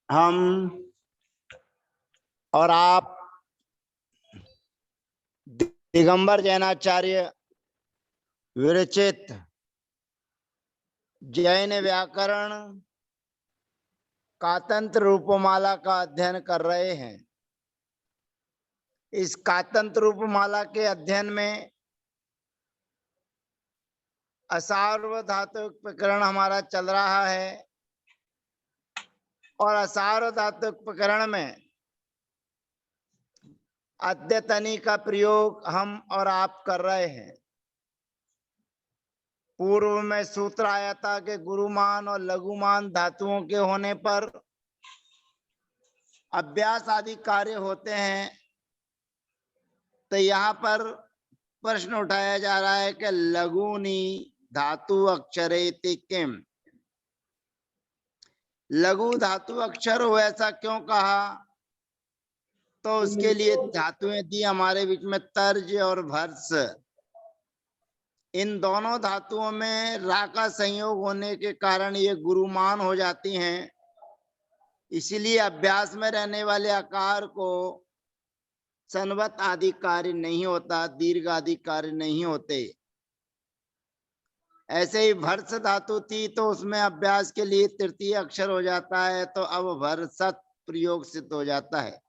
हम और आप दिगंबर जैनाचार्य विरचित जैन व्याकरण कातंत्र रूपमाला का अध्ययन कर रहे हैं। इस कातंत्र रूपमाला के अध्ययन में असार्वधातुक प्रकरण हमारा चल रहा है और असार्वधातुक प्रकरण में अद्यतनी का प्रयोग हम और आप कर रहे हैं। पूर्व में सूत्र आया था कि गुरुमान और लघुमान धातुओं के होने पर अभ्यास आदि कार्य होते हैं। तो यहाँ पर प्रश्न उठाया जा रहा है कि लघुनी धातु अक्षरेति किम, लघु धातु अक्षर हो ऐसा क्यों कहा? तो उसके लिए धातुएं दी हमारे बीच में तर्ज और भर्स। इन दोनों धातुओं में रा का संयोग होने के कारण ये गुरुमान हो जाती हैं। इसीलिए अभ्यास में रहने वाले आकार को सन्वत आदि कार्य नहीं होता, दीर्घ आदि कार्य नहीं होते। ऐसे ही भर्स धातु थी तो उसमें अभ्यास के लिए तृतीय अक्षर हो जाता है, तो अब भर्सत प्रयोग सिद्ध हो जाता है।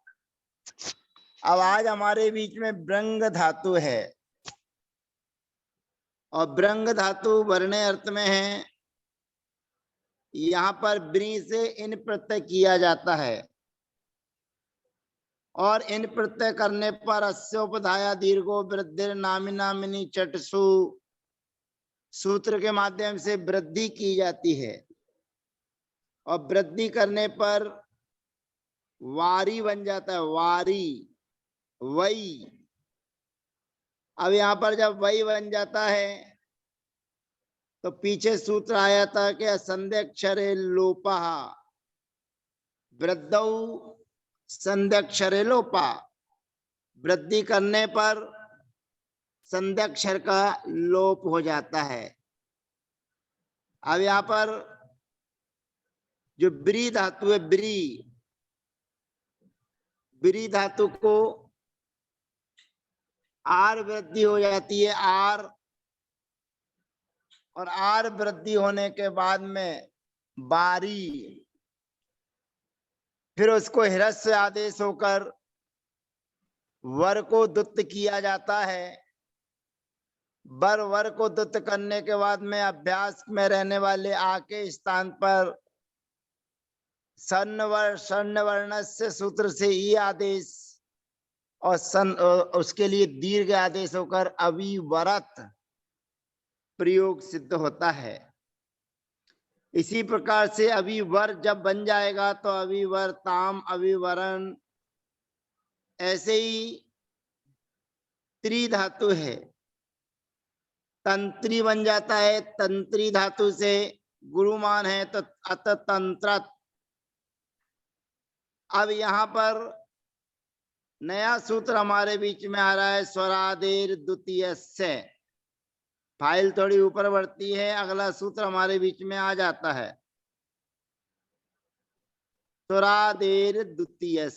अब आज हमारे बीच में ब्रंग धातु है और ब्रंग धातु वर्णे अर्थ में है। यहाँ पर ब्री से इन प्रत्यय किया जाता है और इन प्रत्यय करने पर अस्योपधाया दीर्घो वृद्धिर नामी नामिनी चटसु सूत्र के माध्यम से वृद्धि की जाती है और वृद्धि करने पर वारी बन जाता है, वारी वही। अब यहाँ पर जब वही बन जाता है तो पीछे सूत्र आया था कि असंध्यक्षरे लोपा, वृद्धौ संध्यक्षरे लोपा, वृद्धि करने पर संध्यक्षर का लोप हो जाता है। अब यहाँ पर जो ब्री धातु है, ब्री धातु को आर वृद्धि हो जाती है, आर, और आर वृद्धि होने के बाद में बारी, फिर उसको ह्रस्व आदेश होकर वर को दुत्त किया जाता है। वर को दुत्त करने के बाद में अभ्यास में रहने वाले आ के स्थान पर सन्न वर्ण से सूत्र से ई आदेश और उसके लिए दीर्घ आदेश होकर अविवरत प्रयोग सिद्ध होता है। इसी प्रकार से अविवर जब बन जाएगा तो अविवर ताम अविवरण। ऐसे ही त्रिधातु है, तंत्री बन जाता है, तंत्री धातु से गुरुमान है तो अत तंत्रत। अब यहाँ पर नया सूत्र हमारे बीच में आ रहा है, स्वरादेर द्वितीय से। फाइल थोड़ी ऊपर बढ़ती है, अगला सूत्र हमारे बीच में आ जाता है, स्वरादेर द्वितीय।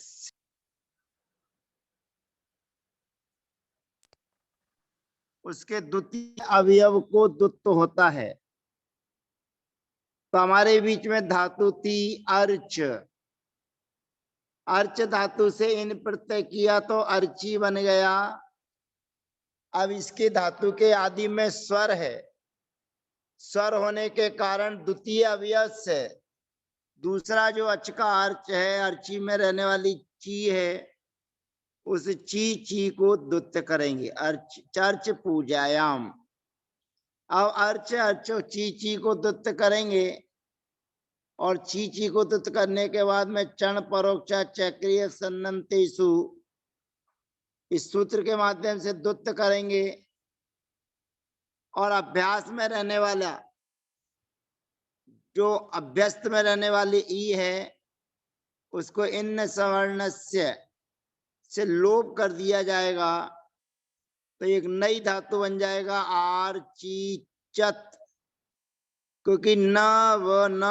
उसके द्वितीय अवयव को दुत्त होता है। तो हमारे बीच में धातु थी अर्च, अर्च धातु से इन प्रत्यय किया तो अर्ची बन गया। अब इसके धातु के आदि में स्वर है, स्वर होने के कारण द्वितीय अवयव से दूसरा जो अच का अर्च है, अर्ची में रहने वाली ची है, उस ची को दुत्त करेंगे, अर्च चर्च पूजायाम। अब अर्च अर्च ची को दुत्त करेंगे और ची को दुत्त करने के बाद में चण परोक्ष चक्रीय सन्नतेषु इस सूत्र के माध्यम से दुत्त करेंगे और अभ्यास में रहने वाला जो अभ्यस्त में रहने वाली ई है उसको इन सवर्ण से लोप कर दिया जाएगा तो एक नई धातु बन जाएगा आर ची चत क्योंकि न व न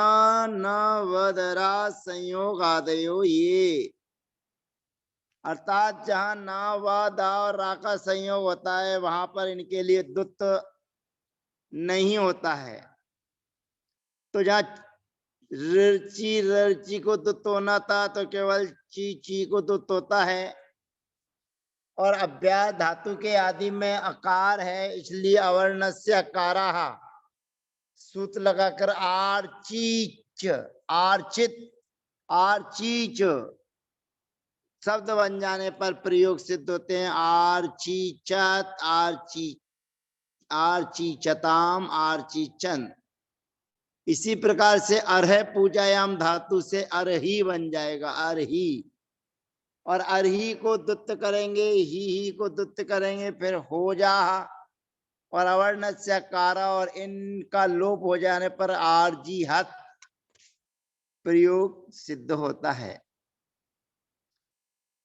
वदरा संयोग आदयो, ये अर्थात जहां ना व दा और रा का संयोग होता है वहां पर इनके लिए दुत्त नहीं होता है। तो जहाँ ऋची रची को दुत्त होना था तो केवल ची को दुत्त होता है। और अभ्यास धातु के आदि में अकार है, इसलिए अवर्ण से अकाराह सूत्र लगाकर आर्चीच आर्चित आर्चीच शब्द बन जाने पर प्रयोग सिद्ध होते हैं। आर्चीचत आर्ची आर्चीचताम आर्चीचन। इसी प्रकार से अर्ह पूजायाम धातु से अरही बन जाएगा, अरही। और अरही को दुत्त करेंगे, ही को दुत्त करेंगे, फिर हो जा और अवर्ण से कारा और इनका लोप हो जाने पर आरजी हत प्रयोग सिद्ध होता है।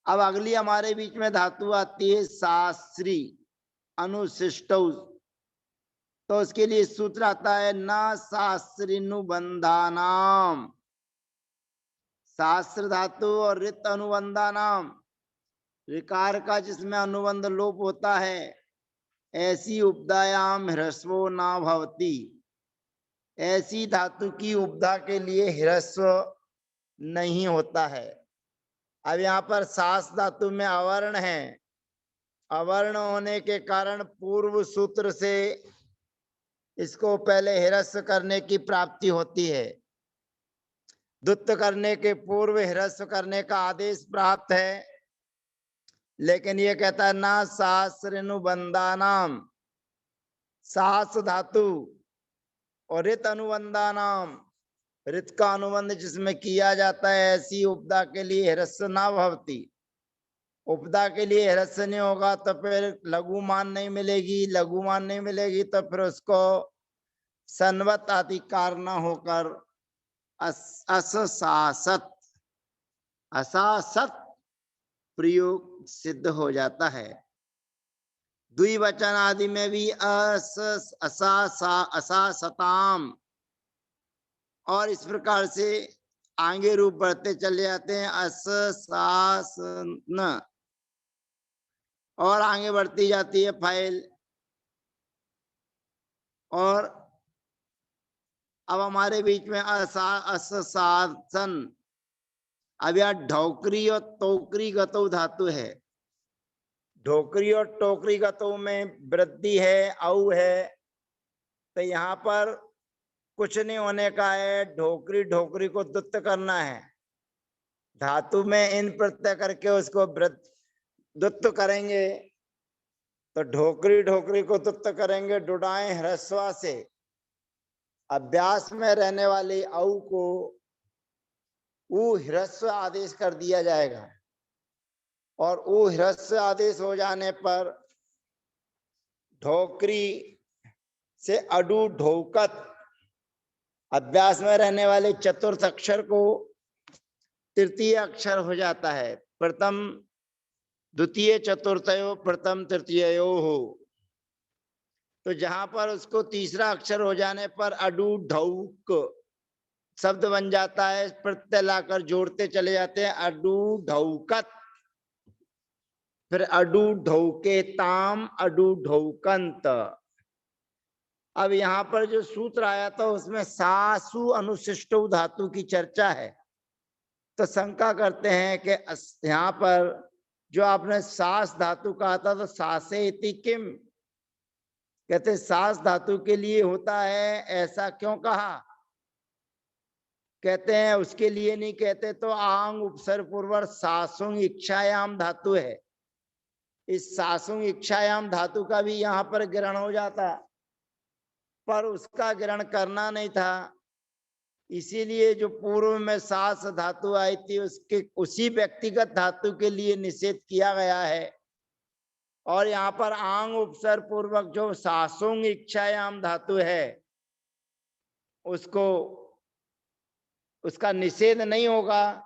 अब अगली हमारे बीच में धातु आती है शास्त्री अनुशिष्ट। तो उसके लिए सूत्र आता है न शास्त्रिनुबंधानाम। शास्त्र धातु और रित अनुबंधानाम, ऋकार का जिसमें अनुबंध लोप होता है, ऐसी उपदायाम ह्रस्वो न भवति। ऐसी धातु की उपधा के लिए ह्रस्व नहीं होता है। अब यहाँ पर सास धातु में अवर्ण है, अवर्ण होने के कारण पूर्व सूत्र से इसको पहले ह्रस्व करने की प्राप्ति होती है। दुत्त करने के पूर्व ह्रस्व करने का आदेश प्राप्त है, लेकिन ये कहता है ना शास्त्रिनुबंधानाम, सास धातु और रित अनुबंधानाम, रित का अनुबंध जिसमें किया जाता है, ऐसी उपदा के लिए ह्रस्व ना भवती। उपदा के लिए ह्रस्व नहीं होगा तो फिर लघुमान नहीं मिलेगी, लघुमान नहीं मिलेगी तो फिर उसको सन्वत अधिकार न होकर असासत असासत प्रयोग सिद्ध हो जाता है। द्विवचन आदि में भी असासताम और इस प्रकार से आगे रूप बढ़ते चले जाते हैं। असासन और आगे बढ़ती जाती है फाइल। और अब हमारे बीच में असासन। अब यह ढोकरी और टोकरी गतो धातु है। ढोकरी और टोकरी गतो में वृद्धि है, औ है, तो यहाँ पर कुछ नहीं होने का है। ढोकरी ढोकरी को दुत्त करना है, धातु में इन प्रत्यय करके उसको दुत्त करेंगे। तो ढोकरी ढोकरी को दुत्त करेंगे डुडाएं ह्रस्वा से। अभ्यास में रहने वाली औ को ऊ ह्रस्व आदेश कर दिया जाएगा, और ऊ ह्रस्व आदेश हो जाने पर ढोकरी से अडू ढोकत, अभ्यास में रहने वाले चतुर्थ अक्षर को तृतीय अक्षर हो जाता है। प्रथम द्वितीय चतुर्थयो प्रथम तृतीयो हो। तो जहां पर उसको तीसरा अक्षर हो जाने पर अडू ढौक शब्द बन जाता है। प्रत्यय लाकर जोड़ते चले जाते हैं, अडू ढौकत, फिर अडू ढौके ताम, अडू ढौकंत। अब यहाँ पर जो सूत्र आया था उसमें सासु अनुशिष्ट धातु की चर्चा है। तो शंका करते हैं कि यहाँ पर जो आपने सास धातु कहा था तो सासे इति किम, कहते सास धातु के लिए होता है, ऐसा क्यों कहा? कहते हैं उसके लिए नहीं कहते तो आंग उपसर्ग पूर्वक सासुंग इच्छायाम धातु है। इस सासुंग इच्छायाम धातु का भी यहाँ पर ग्रहण हो जाता, पर उसका ग्रहण करना नहीं था। इसीलिए जो पूर्व में सास धातु आई थी उसके उसी व्यक्तिगत धातु के लिए निषेध किया गया है। और यहाँ पर आंग उपसर्ग पूर्वक जो सासुंग इच्छायाम धातु है उसको उसका निषेध नहीं होगा,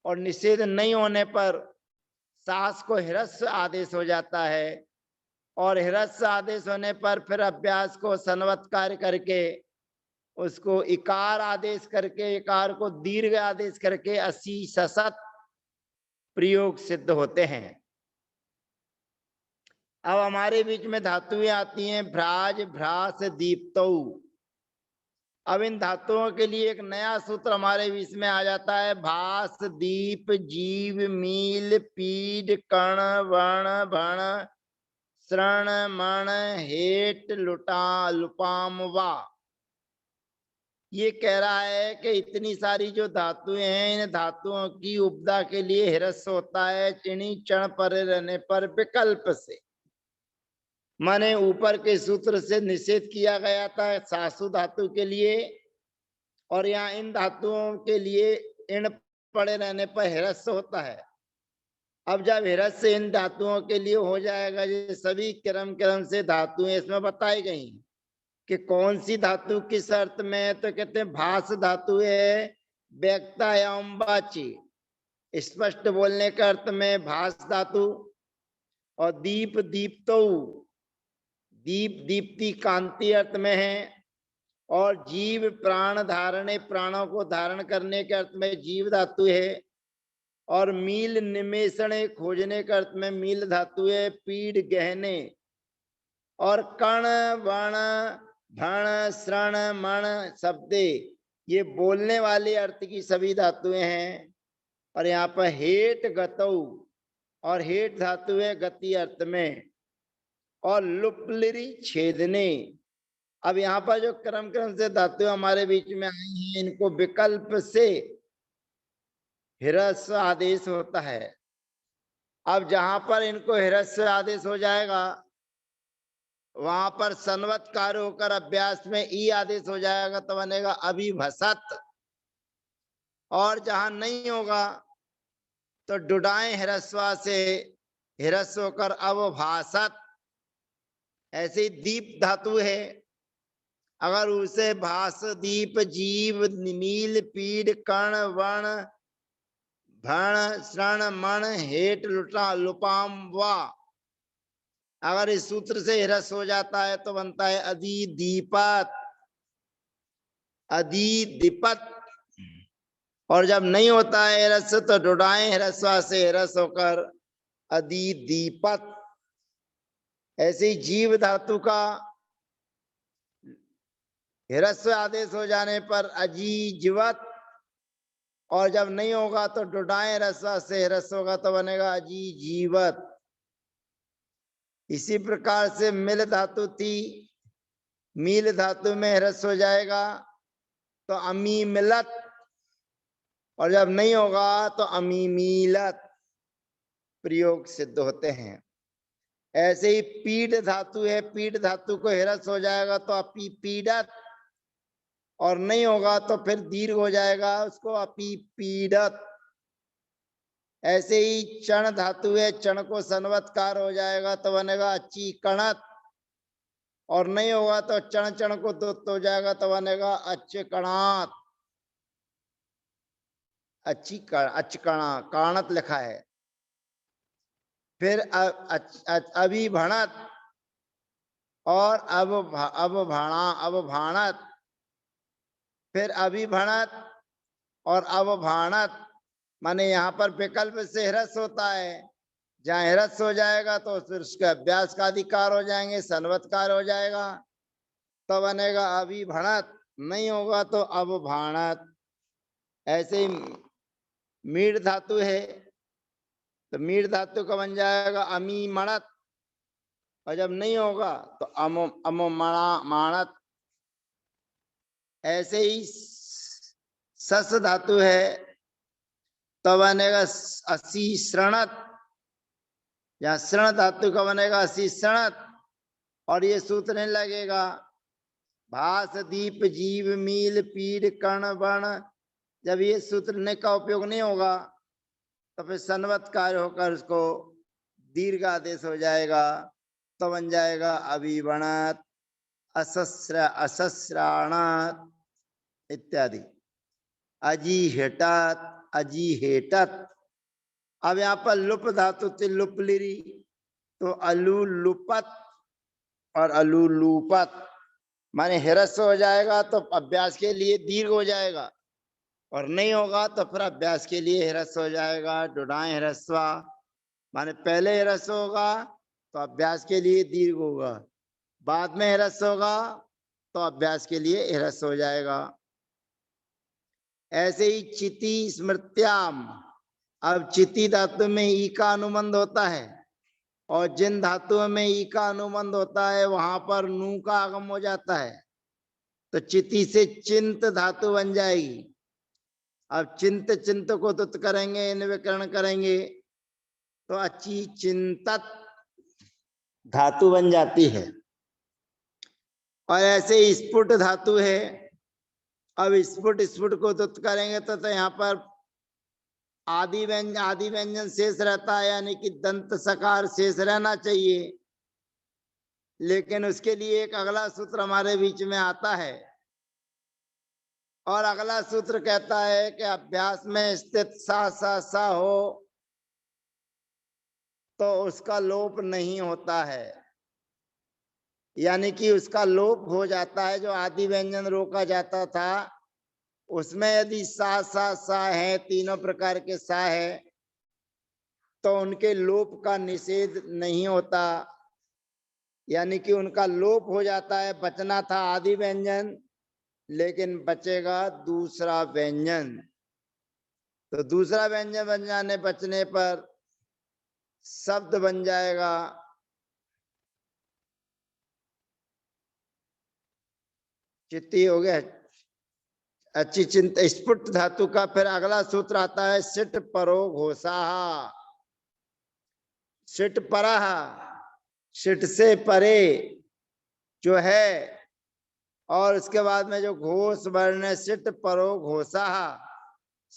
और निषेध नहीं होने पर सास को ह्रस्व आदेश हो जाता है। और ह्रस्व आदेश होने पर फिर अभ्यास को सन्वत कार्य करके उसको इकार आदेश करके, इकार को दीर्घ आदेश करके असी ससत प्रयोग सिद्ध होते हैं। अब हमारे बीच में धातुएं आती हैं भ्राज, भ्रास, दीप्तौ। अब इन धातुओं के लिए एक नया सूत्र हमारे बीच में आ जाता है। भास, दीप, जीव, मील, पीड, कण, वर्ण, भण, श्रण, मण, हेट, लुटा, लुपाम, वा। ये कह रहा है कि इतनी सारी जो धातुएं हैं, इन धातुओं की उपदा के लिए हिरस्व होता है चिणी चण पर रहने पर विकल्प से। माने ऊपर के सूत्र से निषेध किया गया था सासु धातु के लिए, और यहाँ इन धातुओं के लिए इण पड़े रहने पर हिरस्व होता है। अब जब हिरस्व इन धातुओं के लिए हो जाएगा, ये सभी क्रम क्रम से धातुएं इसमें बताई गई कि कौन सी धातु किस अर्थ में है। तो कहते हैं भास धातु है व्यक्ता एवं वाची, स्पष्ट बोलने के अर्थ में भास धातु। और दीप, दीप्तो, दीप दीप्ति कांति अर्थ में है। और जीव प्राण धारणे, प्राणों को धारण करने के अर्थ में जीव धातु है। और मील निमेषण, खोजने के अर्थ में मील धातु है। पीड़ गहने। और कण, वर्ण, भण, श्रण, मण, शब्दे, ये बोलने वाले अर्थ की सभी धातुएं हैं। और यहाँ पर हेट गतौ, और हेट धातु है गति अर्थ में। और लुपलिरी छेदने। अब यहाँ पर जो क्रम क्रम से धातु हमारे बीच में आई हैं, इनको विकल्प से हिरस्व आदेश होता है। अब जहां पर इनको हिरस्व आदेश हो जाएगा, वहां पर सन्वत कार्य होकर अभ्यास में ई आदेश हो जाएगा, तो बनेगा अभिभसत। और जहां नहीं होगा तो डुडाए हिरस्वा से हिरस्व होकर अवभासत। ऐसे दीप धातु है, अगर उसे भास, दीप, जीव, मील, पीड़, कण, वर्ण, भण, श्रण, मण, हेट, लुटा, लुपाम, वा, अगर इस सूत्र से हिरस्व हो जाता है तो बनता है अधिदीपत, अधिदीपत। और जब नहीं होता है हिरस्व तो डुडाए हिरस्वा से हिरस्व होकर अधिदीपत। ऐसे ही जीव धातु का हिरस्व आदेश हो जाने पर अजीजीवत, और जब नहीं होगा तो डुडाए रस्वा से हिरस्व होगा तो बनेगा अजीजीवत। इसी प्रकार से मिल धातु थी, मील धातु में हिरस्व हो जाएगा तो अमी मिलत, और जब नहीं होगा तो अमी मीलत प्रयोग सिद्ध होते हैं। ऐसे ही पीड़ धातु है, पीड़ धातु को हिरस्व हो जाएगा तो अपी पीड़त, और नहीं होगा तो फिर दीर्घ हो जाएगा, उसको अपी पीड़त। ऐसे ही चण धातु है, चण को सन्वतकार हो जाएगा तो बनेगा अच्छी कणत, और नहीं होगा तो चण चण को दुत्त हो जाएगा तो बनेगा अच्छे कणात। अच्छी अचकणा, काणत लिखा है। फिर अभिभणत और अवभाणत, फिर अभिभणत और अवभाणत। माने यहाँ पर विकल्प से हिरस्व होता है, जहाँ हिरस्व हो जाएगा तो फिर उसके अभ्यास का अधिकार हो जाएंगे, सन्वतकार हो जाएगा तो बनेगा अभिभणत, नहीं होगा तो अवभाणत। ऐसे ही मीड़ धातु है तो मीड़ धातु का बन जाएगा अमी मणत, और जब नहीं होगा तो माणत। ऐसे ही सस धातु है तो बनेगा असी श्रणत, या श्रण धातु का बनेगा असी श्रणत, और ये सूत्र नहीं लगेगा। भास, दीप, जीव, मील, पीड़, कण, वर्ण, जब ये सूत्र ने का उपयोग नहीं होगा तो फिर सन्वत कार्य होकर उसको दीर्घ आदेश हो जाएगा तो बन जाएगा अभिवणत, असस्राणत इत्यादि। अजीहेटत, अजीहेटत। अब यहाँ पर लुप धातु थी लुपलिरी, तो अलुलुपत और अलुलुपत। माने ह्रस्व हो जाएगा तो अभ्यास के लिए दीर्घ हो जाएगा, और नहीं होगा तो फिर अभ्यास के लिए ह्रस्व हो जाएगा। डुडाए ह्रस्वा माने पहले ह्रस्व होगा तो अभ्यास के लिए दीर्घ होगा, बाद में ह्रस्व होगा तो अभ्यास के लिए ह्रस्व हो जाएगा। ऐसे ही चिति स्मृत्याम, अब चिति धातु में ई का अनुबंध होता है, और जिन धातुओं में ई का अनुबंध होता है वहां पर नू का आगम हो जाता है, तो चिति से चिंत धातु बन जाएगी। अब चिंत चिंत को तुत करेंगे, इन विकरण करेंगे तो अच्छी चिंतत धातु बन जाती है। और ऐसे स्फुट धातु है, अब स्फुट स्फुट को तुत करेंगे तो यहाँ पर आदि व्यंजन शेष रहता है, यानी कि दंत सकार शेष रहना चाहिए। लेकिन उसके लिए एक अगला सूत्र हमारे बीच में आता है, और अगला सूत्र कहता है कि अभ्यास में स्थित सा सा सा हो तो उसका लोप नहीं होता है, यानी कि उसका लोप हो जाता है। जो आदि व्यंजन रोका जाता था उसमें यदि सा सा सा है, तीनों प्रकार के सा है, तो उनके लोप का निषेध नहीं होता, यानी कि उनका लोप हो जाता है। बचना था आदि व्यंजन, लेकिन बचेगा दूसरा व्यंजन। तो दूसरा व्यंजन बन जाने बचने पर शब्द बन जाएगा चित्ती हो गया अच्छी चिंत। स्फुट धातु का फिर अगला सूत्र आता है सिट परो घोषा, सिट परह, सिट से परे जो है, और उसके बाद में जो घोष वर्ण है सिट परो घोषा,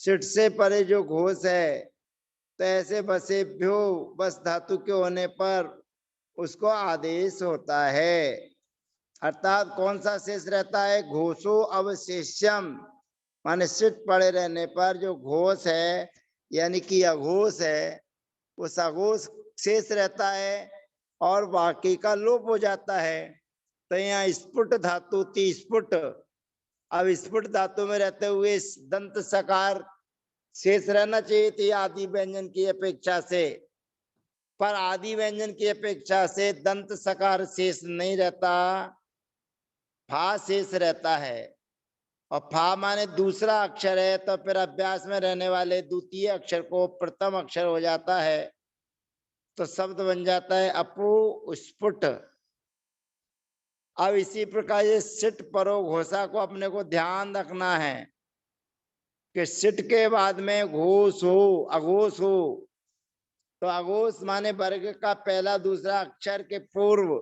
सिट से परे जो घोष है, तो ऐसे बसेभ्यो बस धातु के होने पर उसको आदेश होता है। अर्थात कौन सा शेष रहता है? घोषो अवशेष्यम, माने सिट पड़े रहने पर जो घोष है यानी कि अघोष है, उस अघोष शेष रहता है और बाकी का लोप हो जाता है। तो यहाँ स्फुट धातु थी स्फुट, अब स्फुट धातु में रहते हुए दंत सकार शेष रहना चाहिए थी आदि व्यंजन की अपेक्षा से, पर आदि व्यंजन की अपेक्षा से दंत सकार शेष नहीं रहता, फा शेष रहता है। और फा माने दूसरा अक्षर है, तो फिर अभ्यास में रहने वाले द्वितीय अक्षर को प्रथम अक्षर हो जाता है, तो शब्द बन जाता है अपु स्फुट। अब इसी प्रकार ये सिट परो घोषा को अपने को ध्यान रखना है कि सिट के बाद में घोष हो अघोष हो, तो अघोष माने वर्ग का पहला दूसरा अक्षर के पूर्व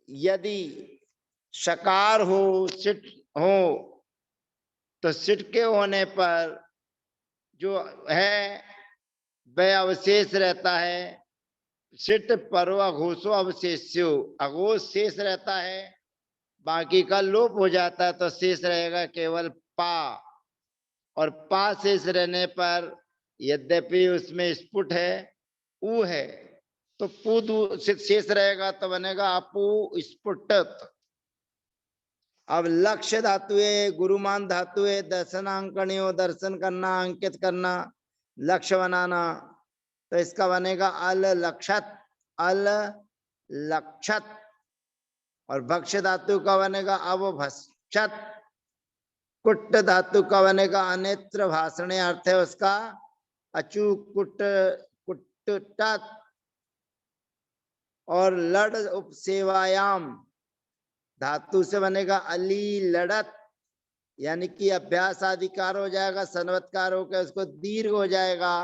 यदि शकार हो सिट हो, तो सिट के होने पर जो है वह अवशेष रहता है। सिट परो अघोषो अवशेष्यो, अघोष शेष रहता है, बाकी का लोप हो जाता है, तो शेष रहेगा केवल पा। और पा शेष रहने पर यद्यपि उसमें स्फुट है ऊ है, तो पू शेष रहेगा, तो बनेगा अपू स्फुटत। अब लक्ष्य धातु है, गुरुमान धातु है, दर्शनांकनी हो, दर्शन करना, अंकित करना, लक्ष्य बनाना, तो इसका बनेगा अल लक्षत, अल लक्षत। और भक्ष्य धातु का बनेगा अवभक्षत। कुट धातु का बनेगा अनेत्र भाषणे, अर्थ है उसका अचू कुट कुटट। और लड़ उपसेवायाम धातु से बनेगा अली लड़त, यानी कि अभ्यास आदिकार हो जाएगा, सनवत्कार होकर उसको दीर्घ हो जाएगा,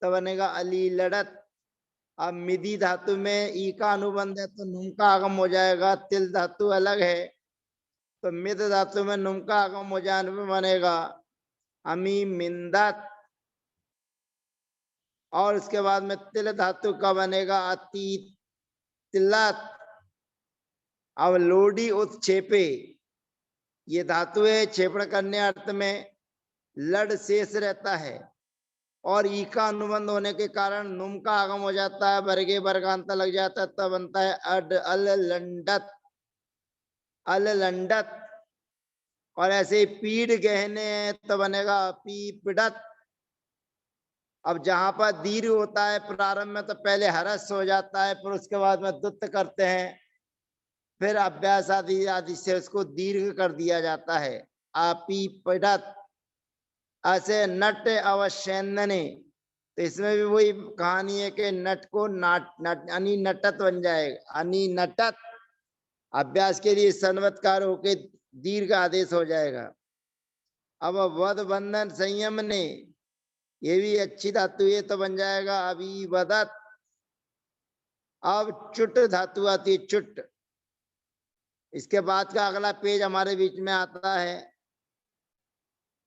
तो बनेगा अली लड़त। अब मिधि धातु में ई का अनुबंध है तो नुम का आगम हो जाएगा, तिल धातु अलग है, तो मिद धातु में नुम का आगम हो जाने में बनेगा अमी मिंदत। और उसके बाद में तिल धातु का बनेगा अति तिलत। अब लोडी उत्क्षेपे, ये धातु है क्षेपण करने अर्थ में, लड़ शेष रहता है और ई का अनुबंध होने के कारण नुम का आगम हो जाता है, वर्गे वर्गांत लग जाता है, तब बनता है अड अल लंडत। अललंडत, और ऐसे ही पीड़ गहने हैं तो बनेगा पीपड़त। अब जहां पर दीर्घ होता है प्रारंभ में तो पहले हरस हो जाता है, फिर उसके बाद में दुत्त करते हैं, फिर अभ्यास आदि आदि से उसको दीर्घ कर दिया जाता है। आपी पढ़त। ऐसे नट अवश्यने, तो इसमें भी वही कहानी है कि नट को नाट अनि नटत बन जाएगा, अनि नटत। अभ्यास के लिए सन्वतकार होके दीर्घ आदेश हो जाएगा। अब वध बंधन संयम ने, ये भी अच्छी धातु है तो बन जाएगा अभिवदत। अब चुट धातु आती है, चुट। इसके बाद का अगला पेज हमारे बीच में आता है,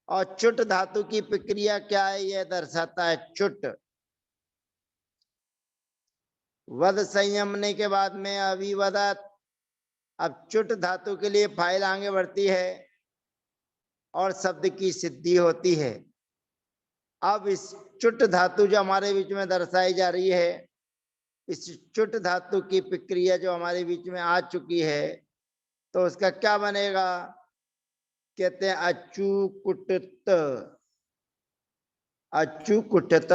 और चुट धातु की प्रक्रिया क्या है यह दर्शाता है। चुट वध संयमने के बाद में अभिवदत। अब चुट धातु के लिए फाइल आगे बढ़ती है और शब्द की सिद्धि होती है। अब इस चुट धातु जो हमारे बीच में दर्शाई जा रही है, इस चुट धातु की प्रक्रिया जो हमारे बीच में आ चुकी है, तो उसका क्या बनेगा, कहते हैं अचूकुटत, अचूकुटत।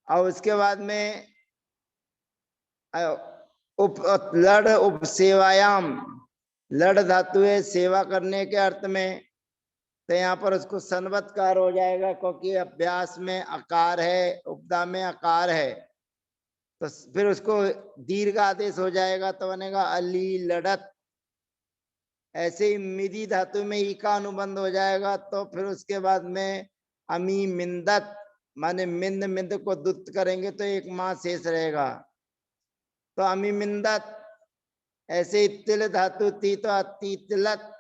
और उसके बाद में लड़ उपसेवायाम, लड़ धातु है सेवा करने के अर्थ में, तो यहाँ पर उसको सन्वतकार हो जाएगा, क्योंकि अभ्यास में आकार है, उपदा में आकार है, तो फिर उसको दीर्घ आदेश हो जाएगा तो बनेगा अली लड़त। ऐसे ही मिदी धातु में ई का अनुबंध हो जाएगा, तो फिर उसके बाद में अमी मिंदत, माने मिंद मिंद को दुत्त करेंगे तो एक माँ शेष रहेगा, तो अमी मिंदत। ऐसे ही तिल धातु थी तो अति तिलत,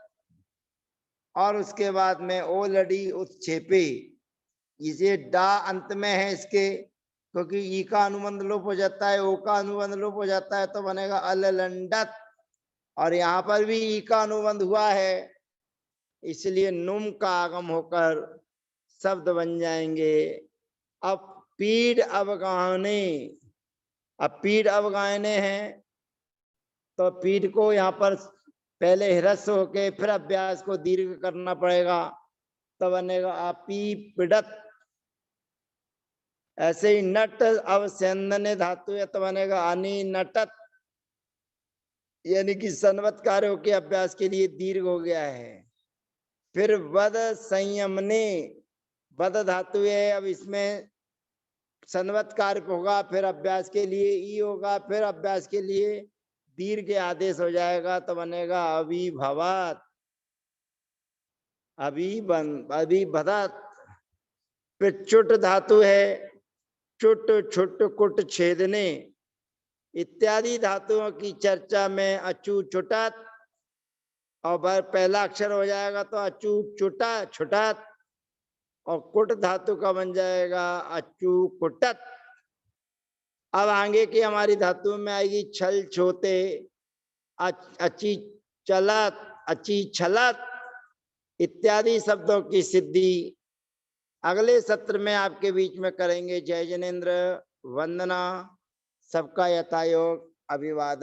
और उसके बाद में ओ लड़ी उत्छेपे, इसे डा अंत में है इसके, क्योंकि ई का अनुबंध लोप हो जाता है, ओ का अनुबंध लोप हो जाता है, तो बनेगा अललंडत। और यहाँ पर भी ई का अनुबंध हुआ है, इसलिए नुम का आगम होकर शब्द बन जाएंगे। अब पीड़ अवगाहने, अब पीड़ अवगाहने हैं, तो पीड़ को यहाँ पर पहले ह्रस्व होके फिर अभ्यास को दीर्घ करना पड़ेगा, तो बनेगा आपी पीड़त। ऐसे ही नट अवसंदने धातु है तो बनेगा अनि नटत, यानी कि सन्वतकार होके अभ्यास के लिए दीर्घ हो गया है। फिर वध संयमने, वध धातु है, अब इसमें सन्वतकार होगा, फिर अभ्यास के लिए ई होगा, फिर अभ्यास के लिए दीर्घ आदेश हो जाएगा, तो बनेगा अभिभवत, अभिभदत। फिर चुट धातु है, चुट छुट कुट छेदने इत्यादि धातुओं की चर्चा में अचू छुटत, और पहला अक्षर हो जाएगा तो अचू चुटा छुटत, और कुट धातु का बन जाएगा अचू कुटत। अब आगे की हमारी धातु में आएगी छल छोते, अची चलत, अची छलत इत्यादि शब्दों की सिद्धि अगले सत्र में आपके बीच में करेंगे। जय जनेन्द्र, वंदना, सबका यथायोग अभिवादन।